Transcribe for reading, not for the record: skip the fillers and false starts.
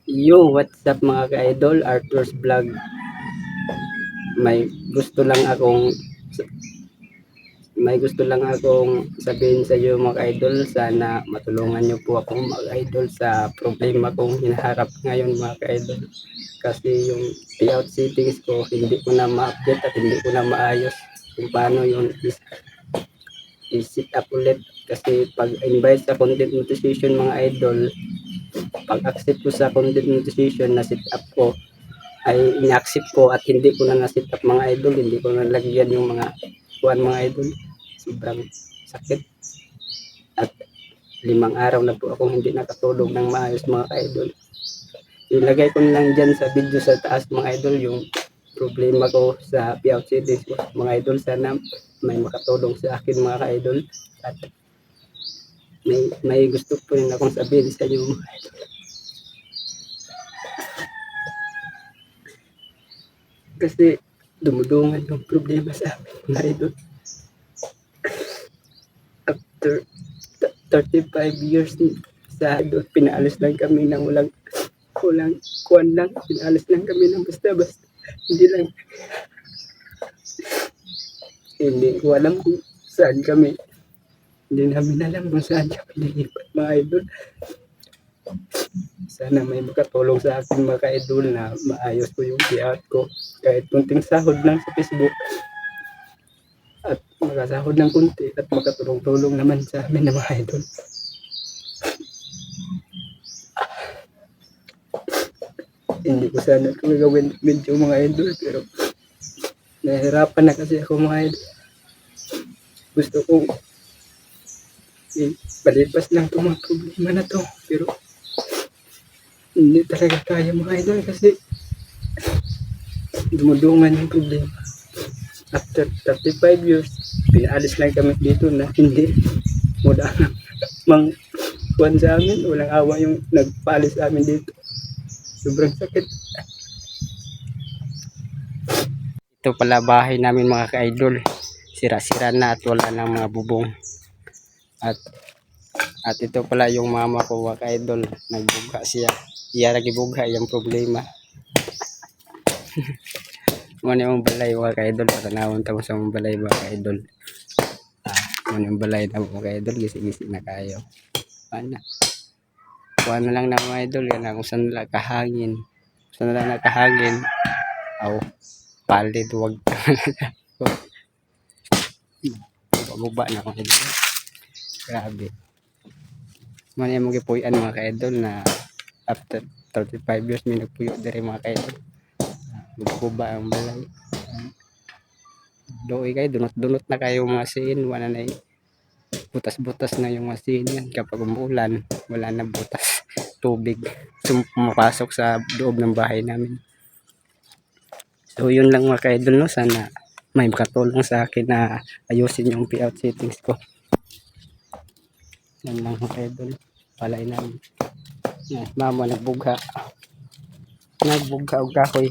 Yo, what's up mga ka-idol? Arthur's Vlog. May gusto lang akong may gusto lang akong sabihin sa iyo mga ka-idol. Sana matulungan niyo po ako mga ka-idol sa problema kong hinaharap ngayon mga ka-idol. Kasi yung payout settings ko hindi ko na ma-update at hindi ko na maayos kung paano yung i-set up ulit. Kasi pag invite sa content monetization mga idol, pag accept ko sa content monetization na set up ko ay ina-accept ko at hindi ko na na-set up mga idol, hindi ko na lagyan yung mga mga idol. Sobrang sakit at 5 araw na po akong hindi nakatulog ng maayos mga idol. Ilagay ko na lang dyan sa video sa taas mga idol yung problema ko sa payout settings ko mga idol. Sana may makatulong sa akin mga idol at may gusto po rin akong sabihin sa inyo mga idol. Kasi dumudungan yung problema sa amin mga idol. After 35 years sa idol, pinaalis lang kami ng walang kuwan lang, pinaalis lang kami ng basta-basta. Hindi ko alam kung saan kami. Hindi namin alam kung saan kami lilipat mga idol. Sana may makatulong sa akin mga idol na maayos ko yung payout ko. Kahit kunting sahod lang sa Facebook at makasahod ng kunti at makatulong-tulong naman sa amin na mga idol. Hindi ko sana ito gagawin medyo mga idol pero nahihirapan na kasi ako mga idol. Gusto kong palipas lang itong mga problema na to pero hindi talaga kaya mga idol kasi dumudungan yung problema. After 35 years, pinaalis lang kami dito na hindi wala mang kuwan sa amin, walang awa yung nagpaalis sa amin dito. Sobrang sakit. Ito pala bahay namin mga ka-idol. Sira-sira na at wala ng mga bubong. At ito pala yung mama ko mga ka-idol. Nagbugha siya. Iya nagibugha yung problema. Muna yung balay mga ka-idol. Para naman tamo sa mga balay mga ka-idol. Muna yung balay na mga ka-idol. Gisi-gisi na kayo. Paano? Kuha na lang na mga idol. Yan na kung saan na kahangin. Kung saan na nakahangin. Aw. Palit. Huwag. Baba na mga idol. Grabe. Muna yung mga puyan mga ka-idol na after 35 years may nagpuyo dari mga ka-idol. Magkuba ang balay. Doy kayo, dunot-dunot na kayo mga sin. Wala na butas-butas na yung masin yan. Kapag umulan, wala na butas. Tubig. Pumapasok sa loob ng bahay namin. So yun lang mga ka-idol no. Sana may makatulong sa akin na ayusin yung payout settings ko. Yan lang mga ka-idol. Palay namin. Mama nagbugha. Nagbugha og kahoy.